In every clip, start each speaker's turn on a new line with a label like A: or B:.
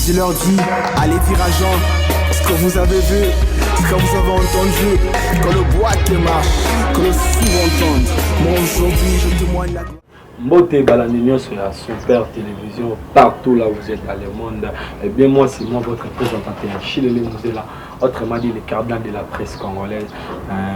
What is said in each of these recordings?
A: je leur dis, allez dire à Jean, ce que vous avez vu, ce que vous avez entendu, que le bois qui marche, que le sourd entende. Moi aujourd'hui je témoigne la gloire.
B: Mbote Balandinio sur la super télévision, partout là où vous êtes dans le monde. Et bien moi c'est moi votre présentateur Chilele Mouzela, autrement dit le cardinal de la presse congolaise.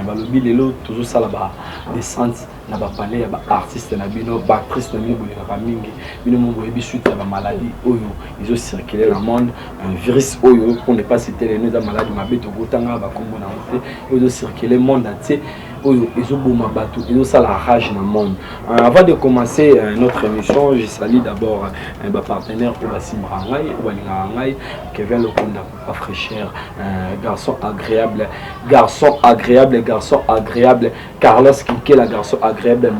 B: Balobi lelo toujours ça là-bas descente na ba parler ya ba artiste na bino ba actrice na bino ba mingi bino mo boyebi suite ya ba maladie oyo ils ont circulé dans le monde, un virus oyo pour ne pas citer les noms de maladie mabeto gotanga ba kombo na monté ils ont circulé le monde entier oyo ils ont bouma batou ils ont ça la rage dans le monde. Avant de commencer notre émission, je salue d'abord un partenaire pour la Simbrangai, Kevin Lokonda, pas fraîcheur, garçon agréable, Carlos Kike, la garçon agréable,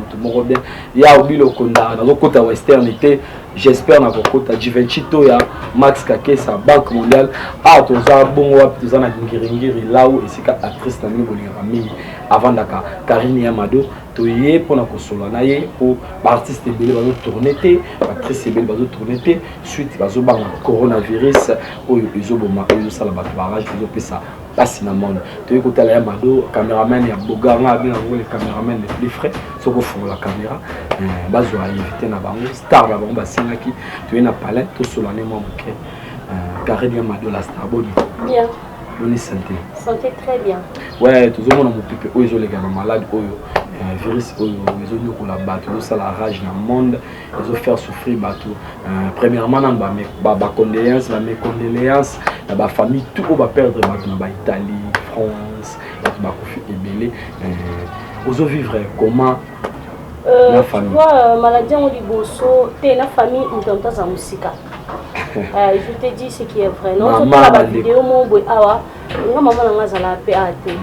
B: il y a Obi Lokonda, dans le côté westernité, j'espère dans le côté Givenchy Toya, Max Kake, sa banque mondiale, ah, tous les bons wap, tous les Ngiringiri, là où c'est actrice Nami Bolirami, avant Dakar, Karine Yamado. Toyé pour la console naie pour artiste belé bazo tourner actrice belé bazo tourner suite bazo ba coronavirus oyo ezoboma oyo sala ba barrage bazo pesa passe na monde toyé ko tala ya mado cameraman ya boganga bien le cameraman le plus frais soko fond la caméra bazo a invité na bango star la bango basingaki toyé na palais to solane mo moké carré bien mado la star boni
C: bien
B: bonne santé
C: très bien
B: ouais tout le monde mon pépé oyo les gars malade oyo virus oyo ils ont nous la battre ça la rage dans le monde ils ont fait souffrir bateau premièrement dans ba condoléances ba mécondoléances ba famille tout va perdre bateau ba Italie France ba kofi ebelé ils ont vivre comment la famille
C: tu vois maladie en liboso t'es la famille n'entend ça musika je te dis ce qui est vrai non tu la vidéo mon boy awa nga maman nga zala PAT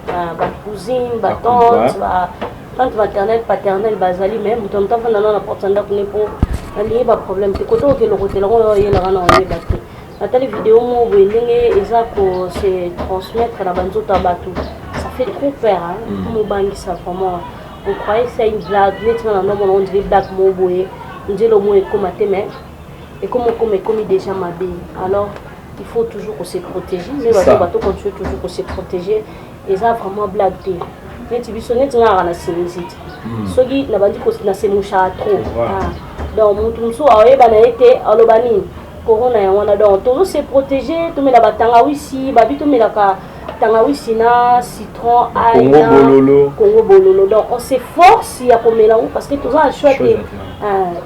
C: ba cousine ba tante maternelle paternelle bazali même ton temps dans la porte nda ko ne po ali ba problème te koto ke lokote la ngo yela kana on battu natali vidéo mo belenge eza ko se transmettre na banzoto abatu ça fait trop peur hein mo bangi ça vraiment on croyait c'est une blague maintenant non on dirait blague mo boye ndelo mo ekomate mais et comme déjà ma bille alors il faut toujours se protéger mais bateau continue toujours se protéger et ça vraiment blague mais tu bisonne tu n'as rien à sinusite ce qui n'a pas dit que c'est na moucha trop donc tout ça a na été alobani corona ya wana donc toujours se protéger tout mais la batanga ici babi tout mais la tanga ici na citron ail Congo bololo donc on s'efforce ya komela parce que tout ça a choisi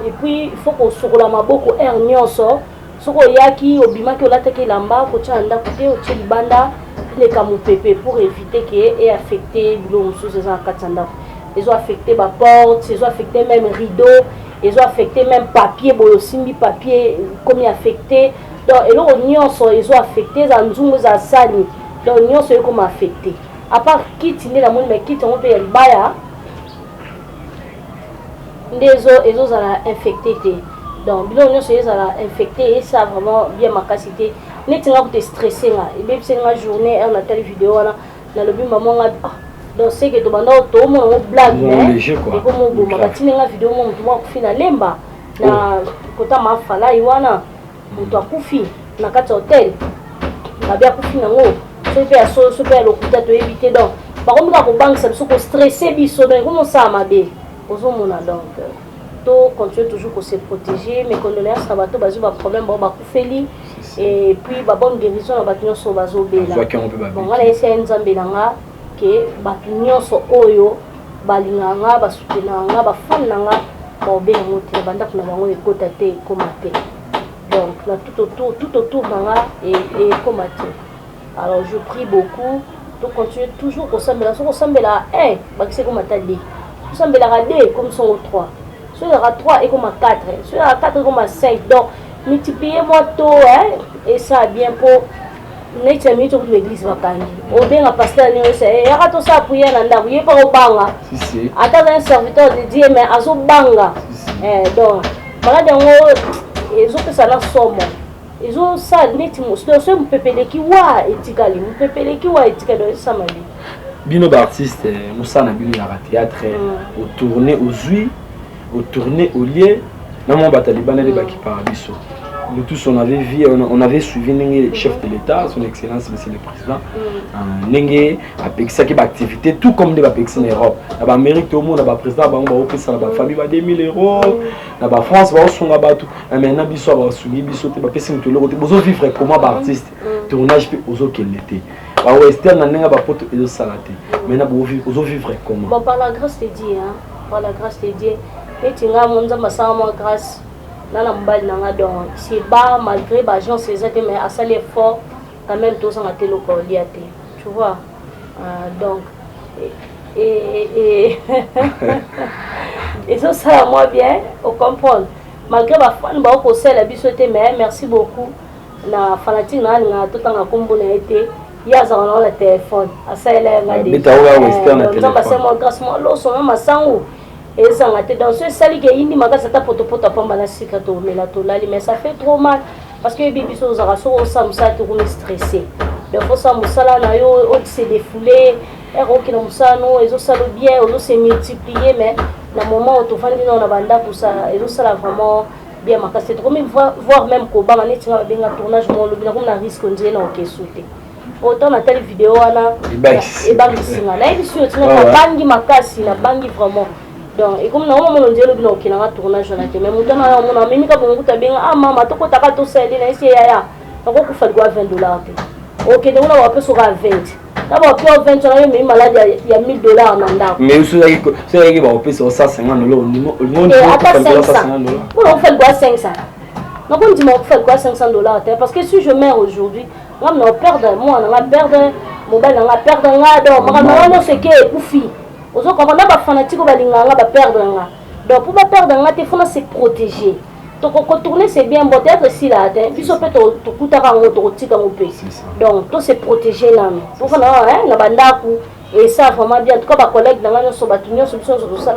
C: et puis il faut qu'on sur la maboko ernyoso soko yaki obimaki olataki lamba ko tchanda côté o tchibanda les camoupepe pour éviter que et affecter l'homme sous ces encatanda ils ont affecté ma porte ils ont affecté même rideau ils ont affecté même papier bolosimi papier comme affecté donc et là nyonso ils ont affecté za nzungu za sani donc nyonso comme affecté à part kit ni la monde mais kit on peut baya les autres ont infecté donc bilon nyonso ils ont infecté et ça vraiment bien ma capacité net nga ko stressé nga et bien c'est une journée on a telle vidéo là na le maman nga donc c'est que to banda to mo blague mais et comme on ma batine nga vidéo mo mtu ko fina lemba na kota mafala iwana mtu akufi na kati hotel na bia kufi na ngo so pe lokuta to éviter donc par contre ko banque ça ko stressé biso donc comment ça mabe ozo mona donc to continue toujours pour se protéger mes condoléances à bateau bazo ba problème ba kufeli et puis ba bonne guérison na bato nyonso bazo bela bon wala ese nzambe nanga ke bato nyonso oyo balinganga basutenanga bafannanga ba obela mote banda kuna bango ekota te komate donc na tout autour nanga et komate alors je prie beaucoup to continue toujours au sambela bakise komata de sambela rade comme son 3 sur il y aura 3 et comme 4 sur il y aura 4 comme 5 donc multipliez-moi tout et ça bien pour nature mi to l'église bakangi o benga pasteur ni c'est ya to ça prier na ndaku yepa ko banga si ata un serviteur de Dieu mais azo banga donc malade ngo ezo pesa na somo ezo ça neti mo so mpepeleki wa etikali mpepeleki wa etikali ça mali
B: bino ba artiste musana bino ya théâtre au tourner aux huit au tourner au lieu na mo batalibanele baki parabiso nous tous on avait vu, on avait suivi le chef de l'État, son excellence monsieur le président, Nengue a pexé qui activité tout comme des pexé en Europe. Dans l'Amérique tout le monde a président ba on va ça la famille va 2000 €, dans France va on ba tout. Maintenant biso va suivi biso te ba pexé tout le côté. Bozo vivre comment ba artiste, tournage pe ozo qu'elle était. Ba western na nenga ba poto ezo salate. Maintenant bozo vivre comment?
C: Bon par la grâce de Dieu hein, par la grâce de Dieu. Et tu as mon ma grâce. Dans la mobile, c'est bas malgré les gens, c'est mais à ça l'effort, quand même, tous en été localisé. Tu vois? Donc, et ça, ça moi bien, on comprend. Malgré ma fan, on sait la bisoté, mais merci beaucoup. Na fanatique, na tout en combo na été. Il y a le téléphone. À ça, elle est là.
B: Mais tu as un téléphone.
C: C'est mon grâce, moi, l'eau, son ma sang. Et ça m'a été dans ce sali qui est indi magasa ta poto poto pamba na sika to melatolali mais ça fait trop mal parce que bibi so za raso o samsa to on est stressé donc faut ça musala na yo o se défouler et ro ki na musano ezo salo bien o se multiplier mais na moment où to fandi na banda pour ça ezo sala vraiment bien makasi trop même voir même ko ba mané tinga benga tournage mo lo bina ko na risque ndie na o kesute autant na telle vidéo ana e bangi singa na ibi sur tinga bangi makasi na bangi vraiment. Donc, et comme nous avons dit que nous avons un tournage, mais nous avons même quand on a bien ah maman, tu as tout ça, il y a donc on fait $20. Ok, donc on va sur 20. D'abord, puis 20, on a même malade, il y a $1000 en
B: mais vous savez que c'est va payer sur $150.
C: On fait quoi 500? Donc on dit on fait quoi $500 parce que si je mets aujourd'hui, on va perdre moi, on va perdre mobile, on va perdre donc on c'est que pour fille. Aux autres, quand on a des fanatiques, on va perdre. Donc, pour perdre, il faut se protéger. Donc, retourner, c'est bien, peut-être si là, puis on peut te coûter un autre pays. Donc, tout se protéger là. Pour qu'on ait et ça, vraiment bien. En tout cas, ma collègue, dans la sobatunion, solution sur ça,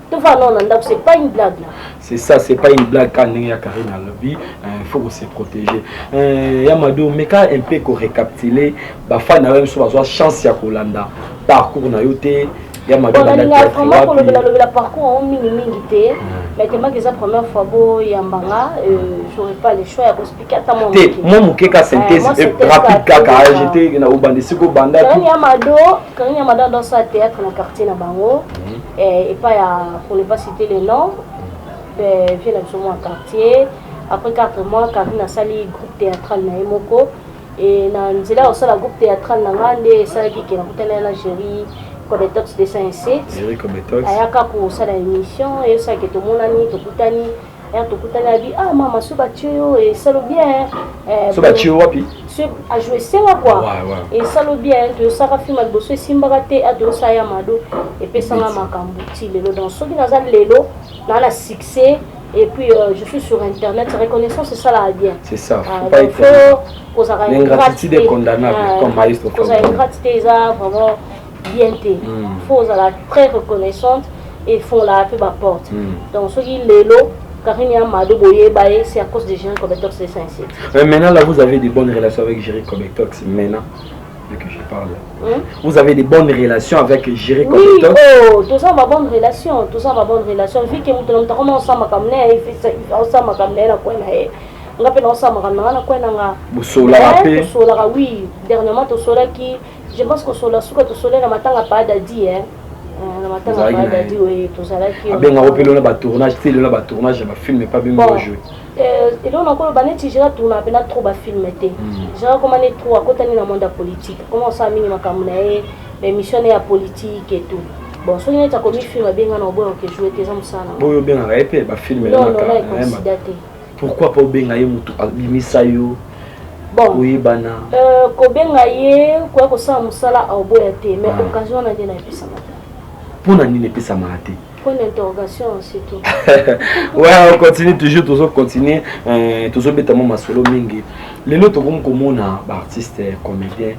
C: tout va non, c'est pas une blague là.
B: C'est ça, c'est pas une blague quand il y a Karine à lobby, il faut se protéger. Yamadou, mais quand un peu qu'on récapitule, bah, fan a même soit chance à Kolanda, parcours na yoté.
C: Bon, vraiment pour le parcours, on minimité, mais tellement que c'est la première fois que Yambanga, je n'aurais pas le choix de expliquer à mon
B: monde. Moi, mon cas synthèse rapide, car j'étais dans le Siko Banda.
C: Quand il y a dans sa théâtre dans le quartier de Bango, et pas pour ne pas citer le nom, vient absolument un quartier. Après 4 mois, Karine a sali groupe théâtral na Emoko, et dans le groupe théâtral na Ngande, ça qui est en Algérie. Cobetox de Saint-Cyr.
B: Eric Cobetox.
C: Ayaka pour ça l'émission et ça que tout le monde a mis tokutani et tokutani a dit ah maman ce batio et ça le bien.
B: Ce batio wapi.
C: Ce a joué c'est quoi. Et ça le bien de ça film de bosso simbagate a de ça yamado et puis ça m'a makambuti le dans ce qui n'a pas lelo dans la succès et puis je suis sur internet reconnaissance c'est ça là bien.
B: C'est ça. Faut pas être. L'ingratitude est condamnable comme maestro.
C: Pour ça ingratitude ça vraiment bien té. Faut la très reconnaissante et font la peu ma porte. Donc ce qui est l'eau Karine Yamado Boye Baye c'est à cause des gens comme Cobetox de Saint-Cyr.
B: Maintenant là vous avez des bonnes relations avec Jerry Cobetox maintenant vu que je parle. Vous avez des bonnes relations avec Jerry Cobetox.
C: Oui, oh, tout ça ma bonne relation, tout ça ma bonne relation. Vu que nous avons ensemble comme né, il fait ensemble comme né la quoi na. On appelle ensemble comme na quoi na. Bosola oui, dernièrement tout cela qui je pense que sur la souka tout soleil na matanga pas d'adi na matanga pas d'adi oui tout ça là qui
B: ben on peut le tournage c'est le tournage ba film pas bien jouer
C: et là on encore banetti j'ai tourné pena trop ba film été j'ai comment les trop à côté na monde politique comment ça mini makamuna mais mission ya politique et tout bon so ni ta commis film bien na obo que jouer tes hommes ça
B: na boyo bien répé ba film
C: là na
B: pourquoi pas bien ngaye mutu abimisa yo.
C: Bon,
B: oui, bana.
C: Kobenga ye, quoi que ça, musala a oboyate, mais occasion n'a rien à faire.
B: Pour n'en n'est pas samate.
C: Pour une interrogation, c'est tout.
B: Ouais, on continue toujours, toujours continuer, toujours bêtement ma solo mingi. Les autres comme on a artiste, comédien,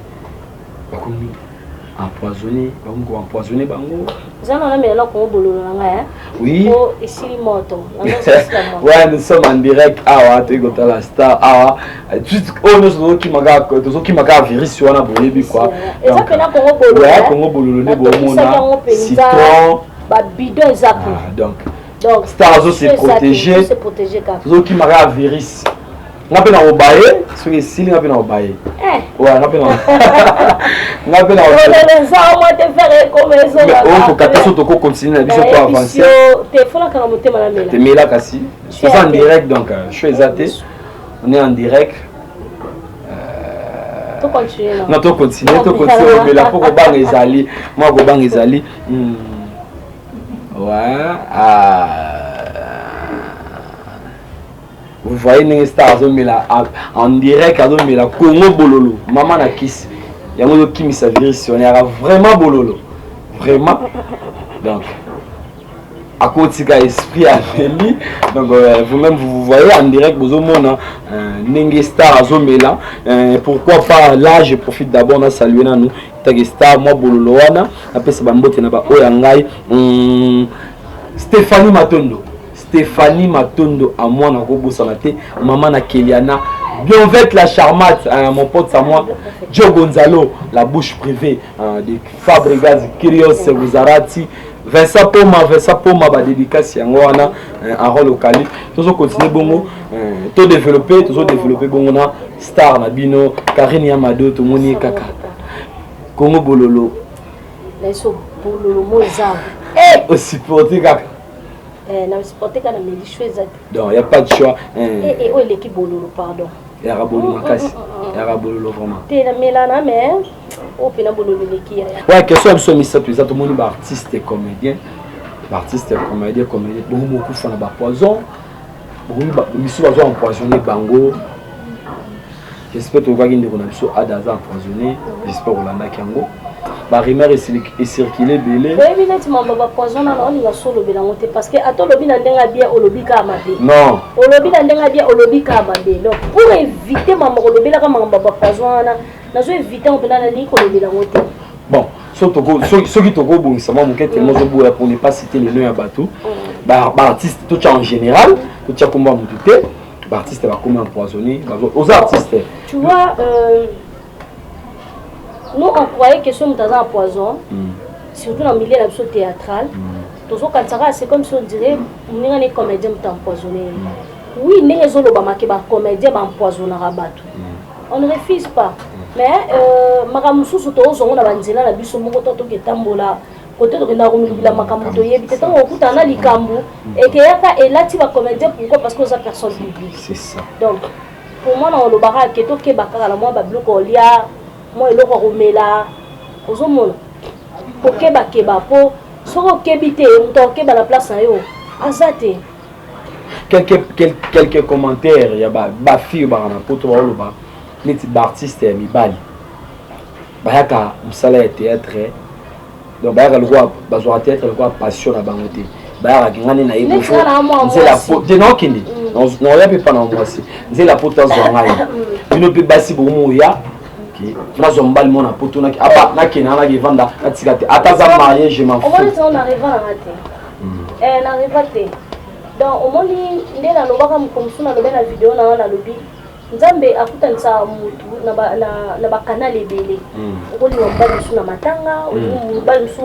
B: comme empoisonné, bango. Oui. Ouais, nous sommes en direct. Ah, tu es la star. Ah, juste nous qui m'a virus sur un boulot quoi. Ouais, Congo Bololo ne bon citron.
C: Bidon
B: donc star c'est protégé. Ceux qui m'a virus. ngape na obaye soki sili ngape na obaye ouais ngape na ngape na
C: obaye ça moi te faire comme ça
B: on faut kata so to ko continuer na biso pour avancer
C: te fona kana motema na mela
B: te mela kasi c'est en direct donc je suis exaté on est en direct
C: to continuer
B: non to continuer mais là pour bang ezali moi ko bang ezali ouais vous voyez les stars en direct mais la Congo bololo maman na kiss yango qui mi sa virus on est vraiment bololo vraiment donc à côté de esprit à Feli donc vous-même vous voyez en direct vous au monde Nengue Star Azomela pourquoi pas là je profite d'abord de saluer nous Nengue Star moi bololo wana après ça bambote na ba oyangai Stéphanie Matondo à moi na kobosa na te maman na Keliana Bienvette la charmante mon pote à moi Joe Gonzalo la bouche privée de Fabregas Kyrios Guzarati Vincent Poma ba dédicace yango wana en rôle local toujours continuer bongo tout développer bongo na star na bino Karine Yamado to moni kaka Congo bololo
C: leso bololo moza
B: aussi porter kaka
C: na supporter kana meli choisa
B: donc y a pas de choix
C: oh l'équipe bololo pardon
B: ya rabolo makasi ya bololo vraiment
C: te na melana mais o pena bololo leki
B: ouais question absolument misa tout ça tout monde ba artiste et comédien beaucoup font ba poison beaucoup misu bazo empoisonner bango j'espère que vous voyez ndeko na biso adaza empoisonné j'espère Olanda Kango ba rumeur est circulé belé
C: oui bien tu m'as ba poison na on va solo bela monter parce que ato lobi na ndenga bien olobi ka mabe
B: non
C: olobi na ndenga bien olobi ka mabe donc pour éviter mama olobi la ka mama ba poison na zo éviter on pena na li ko lobi la monter
B: bon ceux qui toko bongisa moi moquette tellement zo boula pour ne pas citer les noms ya bateau ba artiste tout en général tout ça comme mututé ba artiste va comme empoisonné aux artistes
C: tu vois nous on croyait que ce nous dans un poison surtout dans le milieu de théâtral c'est comme si on dirait on est comédien empoisonné oui les autres comédien empoisonné on ne refuse pas mais makamusu surtout on a banzela la biso moko to ke tambola côté de na rumulila makambo to yebi te tango okutana likambo et que yaka elati ba comédien pourquoi parce que ça personne publique
B: c'est ça
C: donc pour moi on le bara que to ke bakala la moi ba bloko lia moi eloko romela ozomona okeba keba po soko kebite muto okeba la place na yo azate
B: quelques commentaires ya ba fille ba na poto ba oloba les artistes mibali bayaka musala ya théâtre donc bayaka le quoi bazwa théâtre le quoi passion na bangote bayaka ngani na yebo c'est la faute de non kindi non ya pas na moi c'est la faute azwa ngai bino pe basi bo mo ya ki nazo mbali mona poto na aba na kina na givanda atika te ataza marié je m'en fous
C: on arrive à rater na rivate donc au moni ndela lobaka mkomsuna lobena video na lobi nzambe akutanisa mutu na ba canal ebele okoli mbali su na matanga mbali su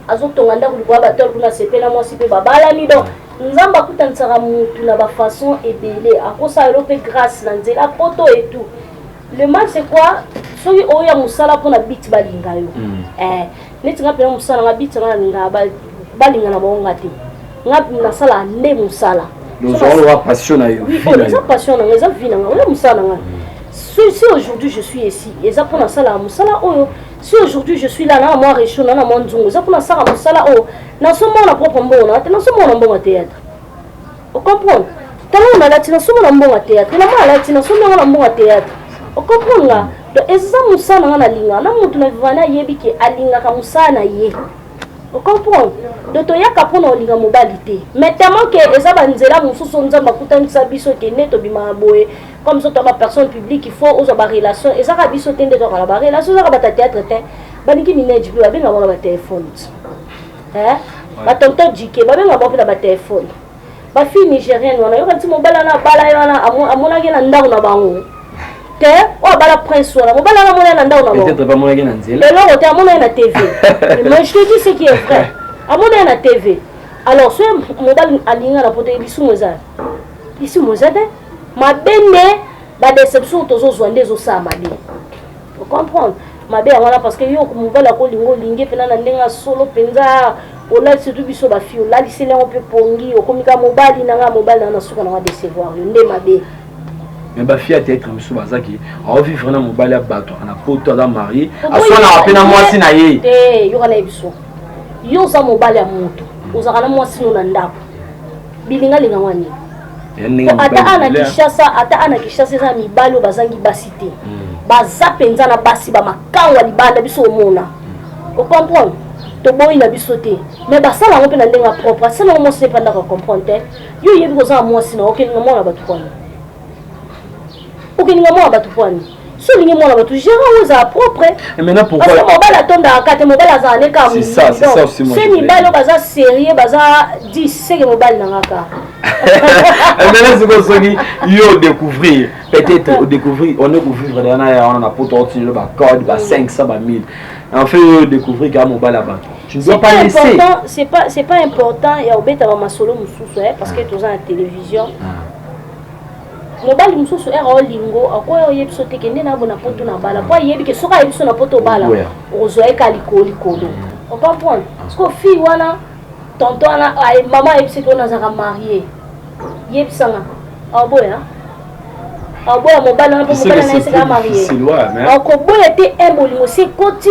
C: azotonga ndako likwa batol kuna sepela mwasi pe babalani donc nzambe akutanisa mutu na ba façon ebele akosa elope grâce na nzela poto et tout le mal c'est quoi soki oya musala pona bit balinga yo neti ngapena musala nga bit nga linga balinga na bonga te ngapi na sala nde musala
B: nous avons la passion à eux.
C: Ils ont passion, ils ont vie, si aujourd'hui je suis ici, ils ont pour ça la musala. Si aujourd'hui je suis là, là moi réchaud, là moi nzungu, ils ont pour ça la musala. Dans ce monde on a propre bon, dans ce monde on a bon théâtre. Vous comprenez? Tant on a là, dans ce monde on a bon théâtre. Là moi là, dans ce monde on a bon théâtre. Vous comprenez là? Donc ils ont musala na linga, na mutu na vivana yebi ke alinga ka musala na ye. Vous comprenez? Donc il y a qu'à prendre en mobilité. Mais tellement que les abanzela mususu nzamba kutanisa biso ke neto bima boye comme ça ma personne publique il faut aux ba relation et ça biso tende to la relation ça ba théâtre te baniki mineji bi ba benga ba téléphone. Ba tonton dike ba benga ba téléphone. Ba fille nigérienne wana yo kanti mobala na bala yana amona ke na ndako na bango. Te o bala prince wana mobala na mona na ndako na bango.
B: Peut-être pas mona ke na nzela.
C: Et là on te amona na TV. Mais je te dis ce qui est vrai. À mon avis, la TV. Alors, ce mobile aligné à la poteille, ici, Mozart. Ici, Mozart, ma benne, ba déception tozo zwande zo sa mabe. Vous comprenez? Mabe wana parce que yo mobala ko lingo linge pena na ndenga solo penza ola surtout biso ba fio la lisele on peut pongi okomika mobali na suka na décevoir yo nde mabe.
B: Mais ba fille a être musu bazaki a vivre na mobali ya bato ana poto ala marié asona apena mwasi na ye
C: yo kana biso yo za mobali ya mutu uzakana mwasi no ndako bilinga linga wani ata ana kishasa za mibalo bazangi basité baza penza na basi ba makangwa libanda biso omona o comprendre to boyi na biso te mais basala ngo pe na ndenga propre ça na mwasi panda ko comprendre yo yebi ko za mwasi na okelinga mona batu kwani okelinga mona batu kwani so lingi mona batu gérant oza propre
B: et maintenant pourquoi
C: parce que mobala tonda akate mobala za ne ka
B: c'est ça aussi moi
C: c'est mibalo baza sérieux baza 10 c'est que mobile na ngaka
B: maintenant c'est comme ça yo découvrir peut-être au découvrir on est vivre derrière on a pour continuer ba code ba 500 ba 1000 en fait découvrir que mobile là-bas tu ne dois pas laisser
C: c'est pas important ya obeta ba masolo mususu parce que tu as la télévision mobali mususu era olingo akoya oyebso te kende na bona poto na bala po yebi ke soka yebso na poto bala ozoe kalikoli kodo on comprend parce que fille wana tonton na maman yebse ko na zaka marié yebsanga aboya mobali na mobali na seka marié akoboya te embolingo se koti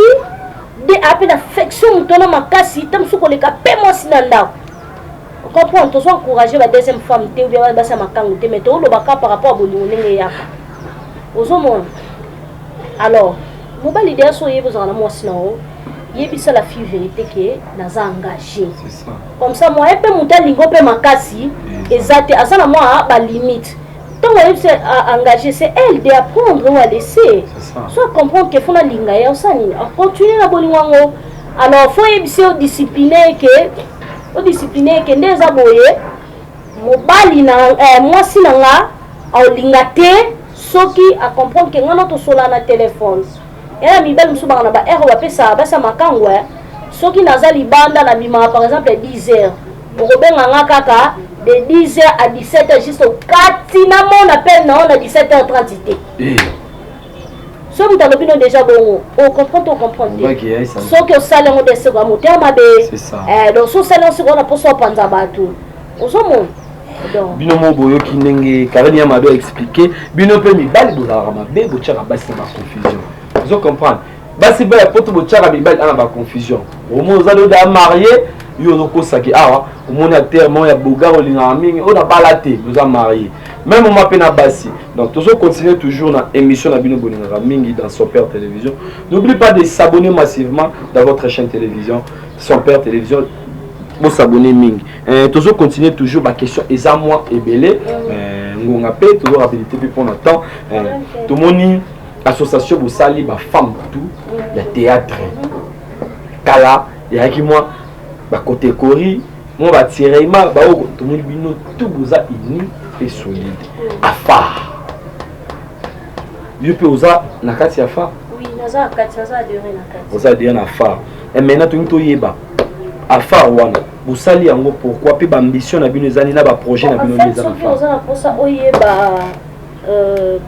C: de appel affection mutona makasi tamsuko leka pe mwasi na ndako. Comprendre, tu sois encouragé la deuxième femme, tu es bien dans sa macangue, mais tu as par rapport à Bolivie. Alors, mobile idée sur les besoins de moi sinon, il y a la fille vérité qui est engagée. Comme ça, moi, je peux monter l'ingo pe makasi, exact. À ça, moi, ma limite. Tant que je engagé, c'est elle d'apprendre ou à laisser. Soit comprendre qu'il faut la linga et ça, continuer la Bolivie. Alors, il faut être discipliné que o discipliné que ndeza boye mobali na mwasi na nga olinga te soki a comprendre que ngana to sola na téléphone era mibel musuba na ba ero ba pesa ba sa makangwa soki nazali banda na bima par exemple 10h okobenga nga kaka de 10h à 17h juste kati na mon appel na on a 17h30 so vous avez déjà bon on comprend so que ça le de seconde moteur mabe donc so ça le seconde pour so panza batu ozomo donc
B: bino mo boyo ki ndenge karenia mabe expliquer bino pe mi bali bozala mabe bochaka basi na confusion vous comprendre basi ba poto bochaka mi bali na ba confusion au moins vous allez da marié yo no ko saki awa au moins terme ya bogaro linga mingi on a balaté vous a marié même on m'appelle Bassi. Donc, toujours continuer toujours dans l'émission Nabino Boninga Mingi dans Son Père Télévision. N'oubliez pas de s'abonner massivement dans votre chaîne télévision, Son Père Télévision. Vous s'abonner Mingi. Toujours continuer toujours ma question. Et ça, moi, et belé. On appelle toujours habilité pour notre temps. Tout le monde, association, vous sali, ma femme, tout, le théâtre. Kala, il y a qui moi, côté Kori, moi, va tirer, tout le monde, tout vous a uni. Et solide afar you peux osa nakati afar
C: oui naza nakati naza adhérer nakati
B: osa adhérer na afar et maintenant to yeba afar wana busali yango pourquoi pe ba ambition na bino ezali na ba projet na bino ezali
C: afar osa pour ça oyeba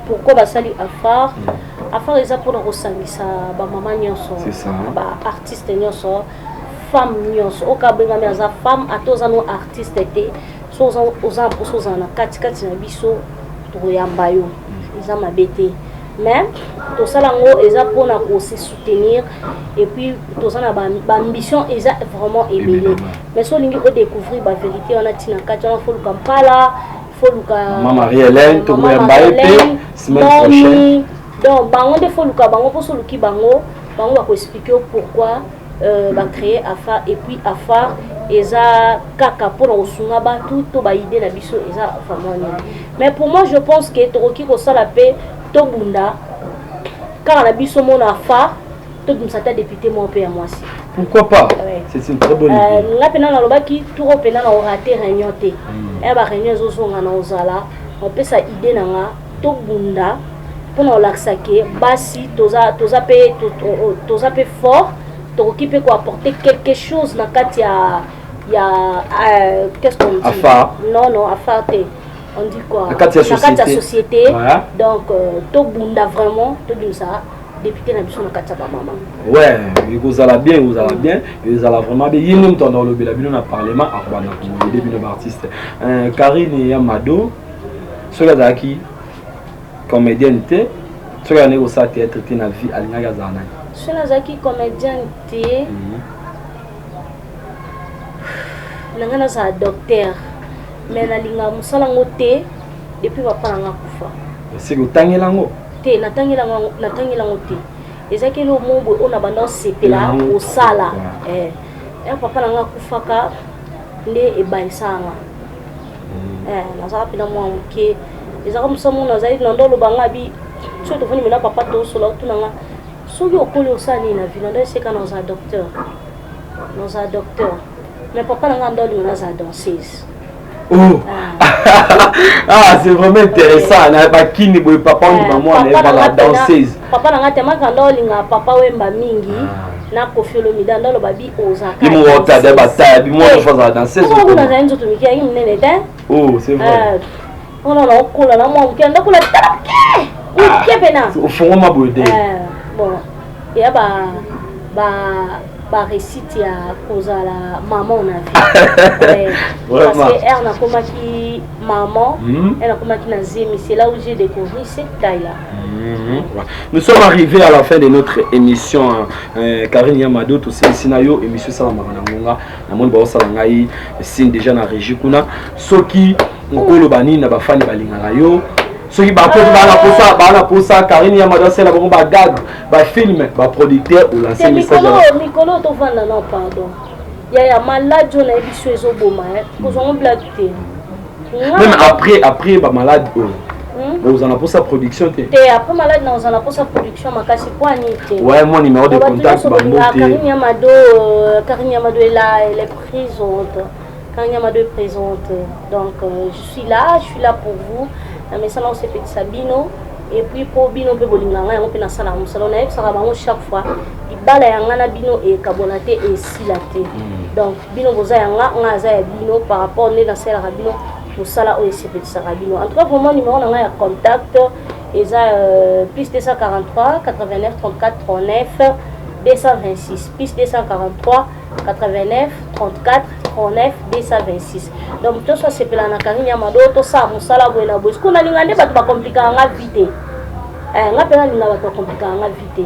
C: pourquoi basali afar afar eza pour kosangisa ba mama nyonso ba artiste nyonso femme nyonso okabenga meza femme atoza no artiste te aux na kati na biso to yamba yo eza mabete mais to sala ngo eza pona ko se soutenir et puis to sana ba ambition eza vraiment ébélé mais so lingi ko découvrir ba vérité on a tina kati on faut le kampala faut le
B: Maman Hélène to yamba epé semaine prochaine
C: donc bango de faut le ka bango pour so luki bango ba ko expliquer pourquoi va créer AFA et puis AFA eza kaka pour osunga ba tout ba idée na biso eza vraiment mais pour moi je pense que toroki ko sala pe to bunda car la biso mon AFA tout nous s'attend député mon père moi aussi
B: pourquoi pas c'est une très bonne idée
C: la pena na lobaki tout repena na rater réunion te e ba réunion zo zonga na ozala on peut ça idée na nga to bunda pour na laxake basi toza pe fort qui peut apporter quelque chose dans le cas il y a qu'est-ce qu'on dit
B: Afar.
C: non Afar on dit quoi?
B: La carte de
C: société. Donc, tout bunda vraiment, tout ça. Député na biso na kati ya maman.
B: Ouais, vous allez bien, vous allez bien, vous allez vraiment bien. Il y a même temps dans le Bélabino na parlement à Rwanda pour le début de l'artiste. Karine Yamado, ce gars qui comédienne té, ce gars né au sa théâtre té na vie alinga gazana.
C: Ce gars qui comédienne té. Nanga na sa docteur. Mais na linga musala ngoté depuis papa nga kufa.
B: C'est que tangela ngo.
C: Natangela ngote ezaki lo mombo ona banda sepela au sala papa nanga kufaka nde ebaisanga nazaka pina mwa moke ezaka musamu nazali na ndolo bangabi so to foni mena papa to solo tunanga soki okoli osani na vie ndo seka na za docteur mais papa nanga ndolo na za danseuse.
B: Oh. Ah, c'est vraiment intéressant. Na ba kini boy papa ndi maman na ba danseuse.
C: Papa na ngata makando linga papa wemba mingi na kofiolo midanda lo babi ozaka.
B: Imo wota de bataille, bi mo faza danseuse.
C: Ko na za nzo tumikia ngi mnene te.
B: Oh, c'est vrai.
C: On a okula na mo mkenda kula tarake. Ukie pena.
B: Au fond ma boyde.
C: Bon. Ya ba récite ya kozala maman na vie. Parce que elle n'a comme qui maman, elle a comme qui na zemi, c'est là où j'ai découvert cette taille là.
B: Nous sommes arrivés à la fin de notre émission. Karine Yamado tout c'est sinayo émission ça marananga na monde ba sala ngai signe déjà na régie kuna soki ngolo bani na ba fani balingaka yo. Ceux qui bana posa Karine Yamado c'est la bon ba gag ba film ba producteur ou lancer message
C: Mikolo to vanda non pardon ya malade on a biso ezo boma ko on blague té
B: même après ba malade vous en a pour sa production té
C: après malade non on en a pour sa production makasi poani té
B: ouais mon numéro de contact ba noté
C: Karine Yamado est là, elle est présente. Karine Yamado est présente, donc je suis là pour vous. Mais ça, on s'est fait Sabino. Et puis, pour Bino, on peut salon. Ça va chaque fois. Il bala yangana Bino et Kabonate et Silate. Donc, Bino, vous avez un Bino par rapport à la salle Rabino. Pour ça, là, on s'est fait Sabino. En tout cas, pour mon numéro, on a un contact. Et ça, plus 243 89 34 39 226. Plus 243 89 34 39 226. Donc tout ça c'est pour la Karine Yamado tout ça musala boena bois ko na linga nde bato ba compliquer nga vite nga pena linga bato compliquer nga vite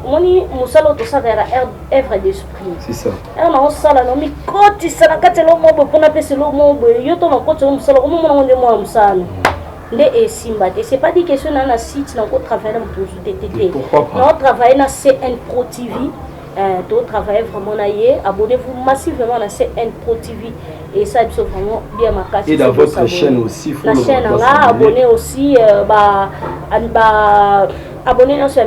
C: moni musala tout ça era œuvre d'esprit
B: c'est ça
C: on a sala no mi koti sana katelo mobo pona pese lo mobo yo to na koti musala ko mo na nde mo musala nde esimba te c'est pas dit que sur na site na ko travailler na toujours TTT on travaille na CN Pro TV. Tout travailler vraiment naïe, abonnez-vous massivement à CN Pro TV et ça c'est vraiment bien ma carte.
B: Et dans votre chaîne aussi,
C: la chaîne là, abonnez aussi abonnez sur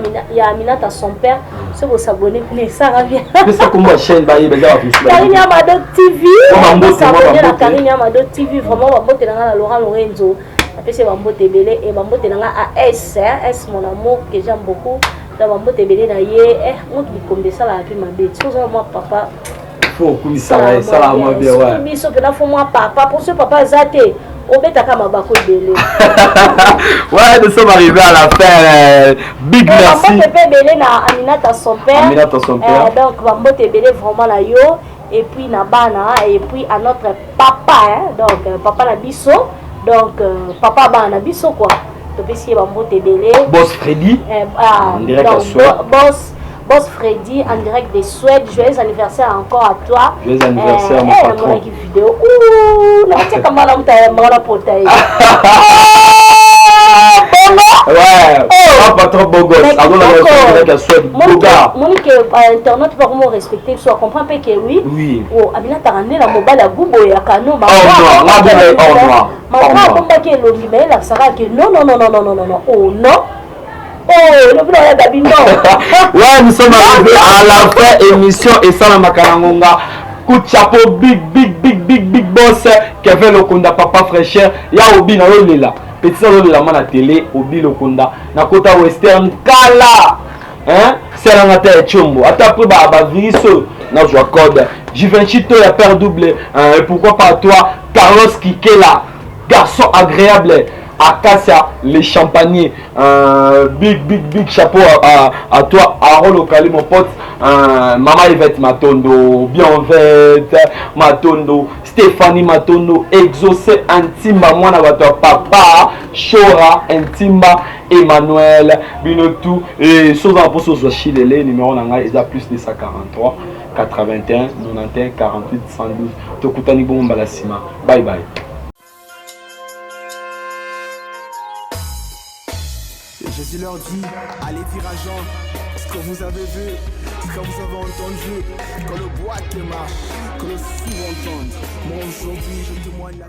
C: Aminata son père, si vous s'abonnez mais ça revient.
B: Mais c'est comme ma chaîne bah
C: Karine Yamado TV. Abonnez à Karine Yamado TV vraiment bambote na Laurent Lorenzo. Après c'est bambote belé et bambote na AS, S mon amour que j'aime beaucoup. Dans mon botte belé na yé on dit comme ça la puis ma bête chose moi papa
B: faut comme ça la moi bien ouais
C: mais ce que là faut moi papa pour ce papa zaté au beta kama bako belé
B: ouais nous sommes arrivés à la fin big merci
C: on peut belé na Aminata son père donc on botte belé vraiment la yo et puis na bana et puis à notre papa donc papa na biso donc papa bana biso quoi.
B: Boss Freddy en direct à Suède.
C: Boss Freddy en direct de Suède. Joyeux anniversaire encore à toi.
B: Joyeux anniversaire mon patron.
C: Vidéo. Ouh, la tia kama la mta mala potaye.
B: Ouais, pas trop beau gosse. Avant la direct à Suède.
C: Monique internet pas comment respecter, soit comprend pas que oui.
B: Oui.
C: Oh, abina tarane la mobile à Gubo ya kano ma.
B: Oh non,
C: oh non. Oh, le plan est d'abino.
B: Ouais, nous sommes arrivés à la fin émission et ça la makarangonga. Coup de chapeau, big boss. Kevin Lokonda, papa fraîcheur. Ya Obi na là. Petit salon de la main à télé, Obi Lokonda. Na kota western kala. Hein? C'est la matin et chumbo. Attends, après, bah, viso. Non, je accorde. Givenchy, il y a père double. Pourquoi pas toi? Carlos Kikela. garçon agréable. Acacia, les champagners, big chapeau à toi, Harold Okali, mon pote, Maman Yvette Matondo, Bienvette Matondo, Stéphanie Matondo, Exaucé Intimba, moi, papa, Chora Intimba, Emmanuel, Binotou, et Sosa Poso Chile, numéro nanga, ils a plus de 143, 81, 91, 48, 112, Tokutani Bombalasima. Bye bye.
A: Jésus leur dit, allez dire à Jean, ce que vous avez vu, ce que vous avez entendu, que le bois qui marche, que le sourd entende. Moi aujourd'hui je témoigne la